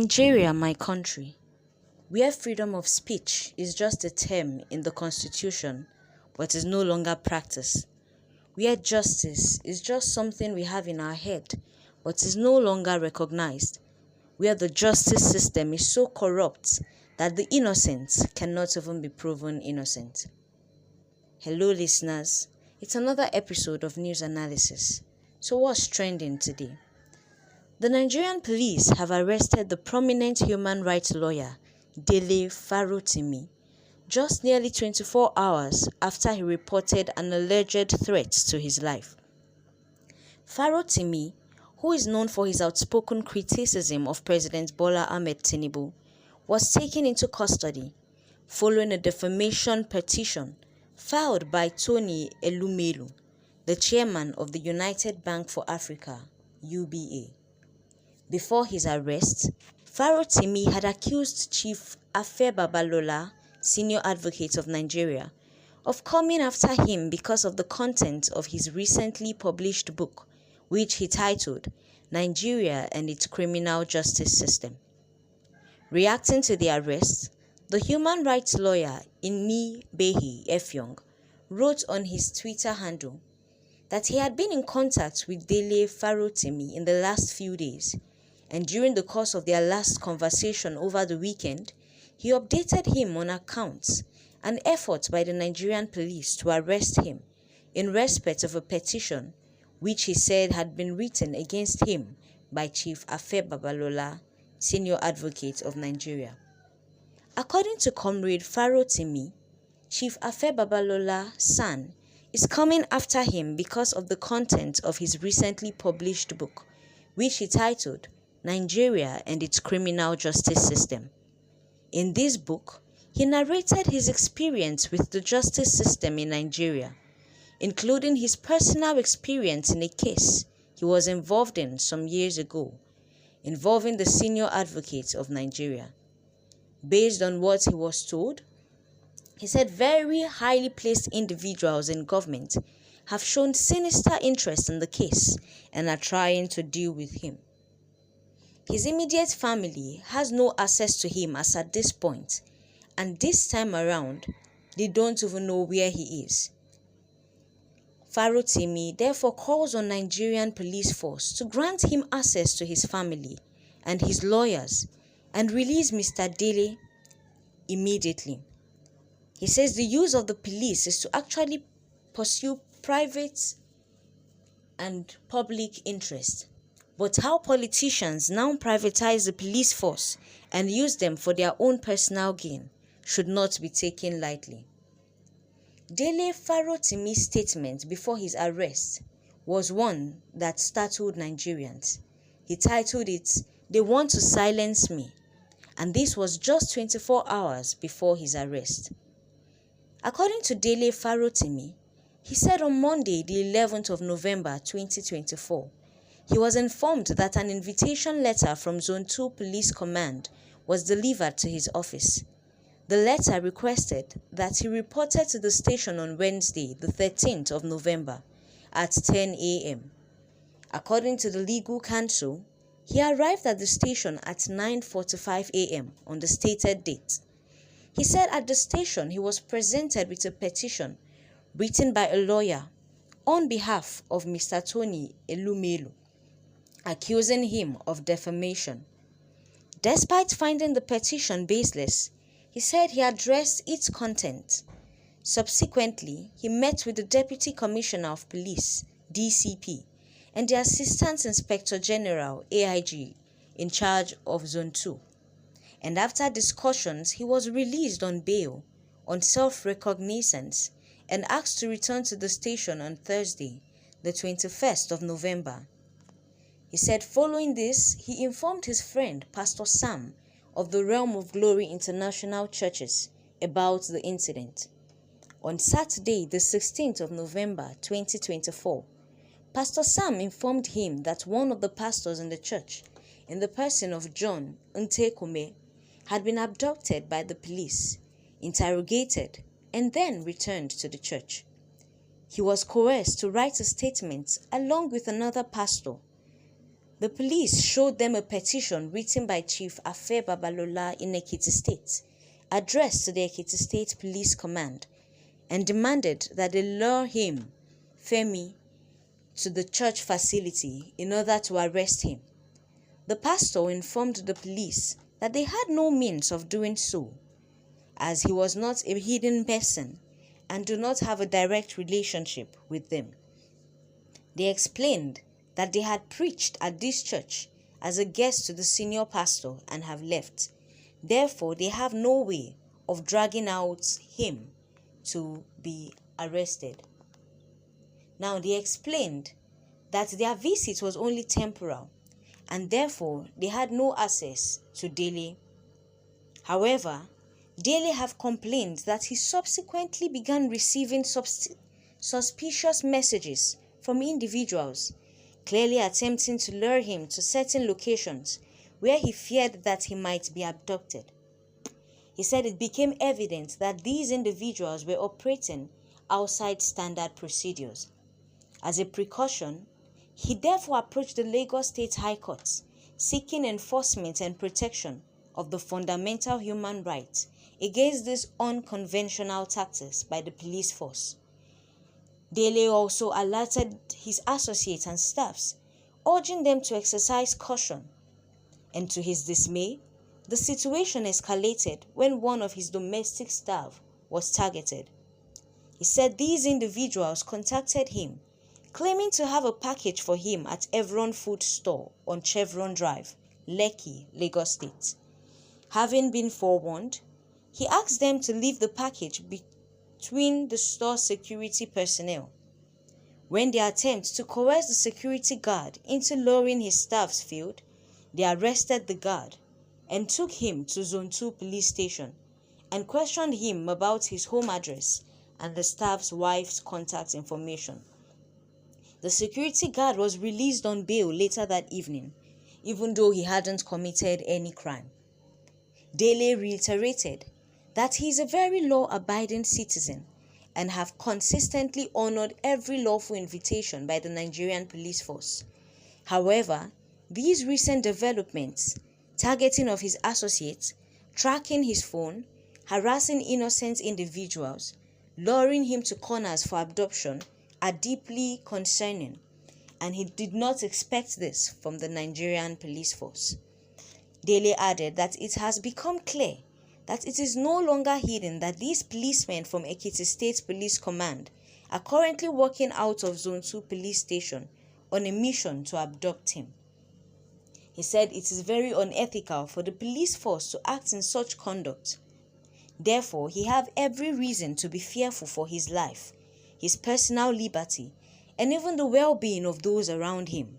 Nigeria, my country, where freedom of speech is just a term in the constitution but is no longer practiced, where justice is just something we have in our head but is no longer recognized, where the justice system is so corrupt that the innocent cannot even be proven innocent. Hello listeners, it's another episode of News Analysis. So what's trending today? The Nigerian police have arrested the prominent human rights lawyer Dele Farotimi just nearly 24 hours after he reported an alleged threat to his life. Farotimi, who is known for his outspoken criticism of President Bola Ahmed Tinubu, was taken into custody following a defamation petition filed by Tony Elumelu, the chairman of the United Bank for Africa, UBA. Before his arrest, Farotimi had accused Chief Afe Babalola, senior advocate of Nigeria, of coming after him because of the content of his recently published book, which he titled Nigeria and Its Criminal Justice System. Reacting to the arrest, the human rights lawyer Inni Behi Efyong wrote on his Twitter handle that he had been in contact with Dele Farotimi in the last few days, and during the course of their last conversation over the weekend, he updated him on accounts and efforts by the Nigerian police to arrest him in respect of a petition which he said had been written against him by Chief Afe Babalola, senior advocate of Nigeria. According to Comrade Farotimi, Chief Afe Babalola San is coming after him because of the content of his recently published book, which he titled Nigeria and Its Criminal Justice System. In this book, he narrated his experience with the justice system in Nigeria, including his personal experience in a case he was involved in some years ago, involving the senior advocate of Nigeria. Based on what he was told, he said very highly placed individuals in government have shown sinister interest in the case and are trying to deal with him. His immediate family has no access to him as at this point, and this time around, they don't even know where he is. Farotimi therefore calls on Nigerian police force to grant him access to his family and his lawyers and release Mr. Dele immediately. He says the use of the police is to actually pursue private and public interest. But how politicians now privatize the police force and use them for their own personal gain should not be taken lightly. Dele Farotimi's statement before his arrest was one that startled Nigerians. He titled it, "They Want to Silence Me," and this was just 24 hours before his arrest. According to Dele Farotimi, he said on Monday, the 11th of November 2024, he was informed that an invitation letter from Zone 2 Police Command was delivered to his office. The letter requested that he reported to the station on Wednesday, the 13th of November at 10 a.m. According to the legal counsel, he arrived at the station at 9:45 a.m. on the stated date. He said at the station he was presented with a petition written by a lawyer on behalf of Mr. Tony Elumelu, accusing him of defamation. Despite finding the petition baseless, he said he addressed its content. Subsequently, he met with the Deputy Commissioner of Police, DCP, and the Assistant Inspector General, AIG, in charge of Zone 2. And after discussions, he was released on bail, on self-recognizance, and asked to return to the station on Thursday, the 21st of November. He said following this, he informed his friend, Pastor Sam, of the Realm of Glory International Churches about the incident. On Saturday, the 16th of November 2024, Pastor Sam informed him that one of the pastors in the church, in the person of John Ntekome, had been abducted by the police, interrogated, and then returned to the church. He was coerced to write a statement along with another pastor The police showed them a petition written by Chief Afe Babalola in Ekiti State, addressed to the Ekiti State Police Command, and demanded that they lure him, Femi, to the church facility in order to arrest him. The pastor informed the police that they had no means of doing so, as he was not a hidden person and do not have a direct relationship with them. They explained that they had preached at this church as a guest to the senior pastor and have left. Therefore, they have no way of dragging out him to be arrested. Now, they explained that their visit was only temporal and therefore they had no access to Dele. However, Dele have complained that he subsequently began receiving suspicious messages from individuals, clearly attempting to lure him to certain locations where he feared that he might be abducted. He said it became evident that these individuals were operating outside standard procedures. As a precaution, he therefore approached the Lagos State High Court, seeking enforcement and protection of the fundamental human rights against these unconventional tactics by the police force. Dele also alerted his associates and staffs, urging them to exercise caution. And to his dismay, the situation escalated when one of his domestic staff was targeted. He said these individuals contacted him, claiming to have a package for him at Evron Food Store on Chevron Drive, Lekki, Lagos State. Having been forewarned, he asked them to leave the package between the store security personnel. When they attempted to coerce the security guard into lowering his staff's field, they arrested the guard and took him to Zone 2 police station and questioned him about his home address and the staff's wife's contact information. The security guard was released on bail later that evening, even though he hadn't committed any crime. Dele reiterated that he is a very law-abiding citizen and have consistently honored every lawful invitation by the Nigerian police force. However, these recent developments, targeting of his associates, tracking his phone, harassing innocent individuals, luring him to corners for abduction, are deeply concerning, and he did not expect this from the Nigerian police force. Dele added that it has become clear that it is no longer hidden that these policemen from Ekiti State Police Command are currently working out of Zone 2 Police Station on a mission to abduct him. He said it is very unethical for the police force to act in such conduct. Therefore, he have every reason to be fearful for his life, his personal liberty, and even the well-being of those around him.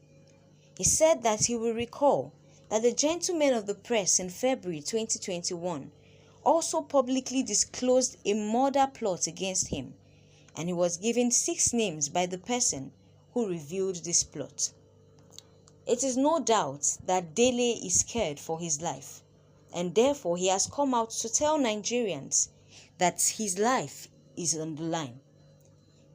He said that he will recall that the gentleman of the press in February 2021 also publicly disclosed a murder plot against him, and he was given 6 names by the person who revealed this plot. It is no doubt that Dele is scared for his life, and therefore he has come out to tell Nigerians that his life is on the line.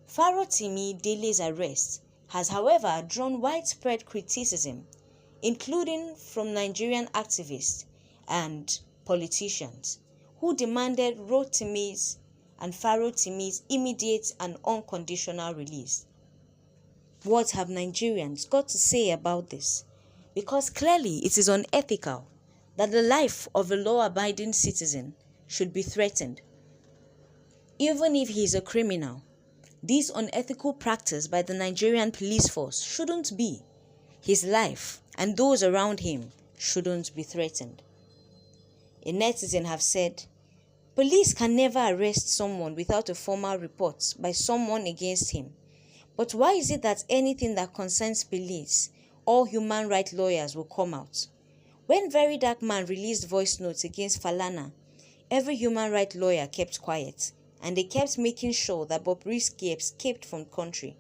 Farotimi Dele's arrest has, however, drawn widespread criticism, including from Nigerian activists and politicians, who demanded Rotimi's and Farotimi's immediate and unconditional release. What have Nigerians got to say about this? Because clearly it is unethical that the life of a law-abiding citizen should be threatened. Even if he is a criminal, this unethical practice by the Nigerian police force shouldn't be. His life and those around him shouldn't be threatened. A netizen have said, police can never arrest someone without a formal report by someone against him. But why is it that anything that concerns police, all human rights lawyers will come out? When Very Dark Man released voice notes against Falana, every human rights lawyer kept quiet, and they kept making sure that Bobrisky escaped from the country.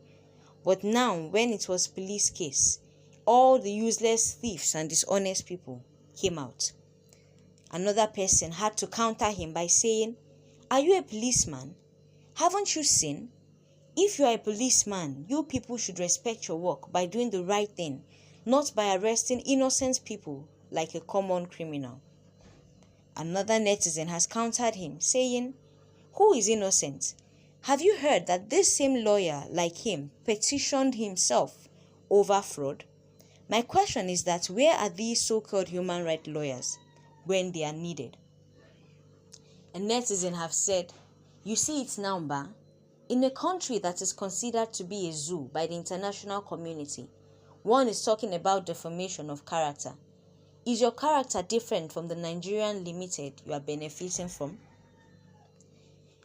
But now, when it was police case, all the useless thieves and dishonest people came out. Another person had to counter him by saying, "Are you a policeman? Haven't you seen? If you are a policeman, you people should respect your work by doing the right thing, not by arresting innocent people like a common criminal. Another netizen has countered him, saying, "Who is innocent? Have you heard that this same lawyer like him petitioned himself over fraud? My question is that where are these so-called human rights lawyers when they are needed?" A netizen have said, "You see it now, Ba? In a country that is considered to be a zoo by the international community, one is talking about defamation of character. Is your character different from the Nigerian limited you are benefiting from?"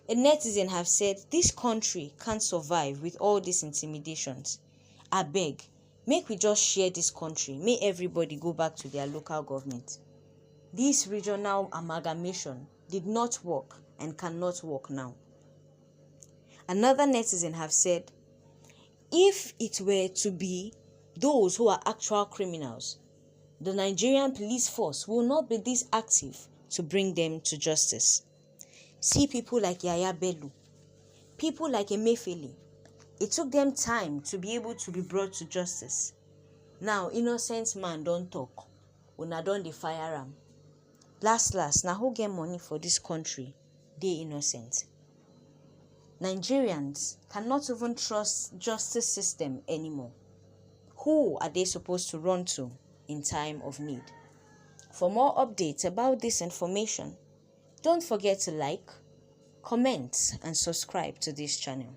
A netizen have said, "This country can't survive with all these intimidations. I beg, make we just share this country. May everybody go back to their local government. This regional amalgamation did not work and cannot work now." Another netizen have said, "If it were to be those who are actual criminals, the Nigerian police force will not be this active to bring them to justice. See people like Yaya Bello, people like Emefiele. It took them time to be able to be brought to justice. Now innocent man don't talk, una don dey fire am. Last, na who get money for this country? They innocent." Nigerians cannot even trust justice system anymore. Who are they supposed to run to in time of need? For more updates about this information, don't forget to like, comment, and subscribe to this channel.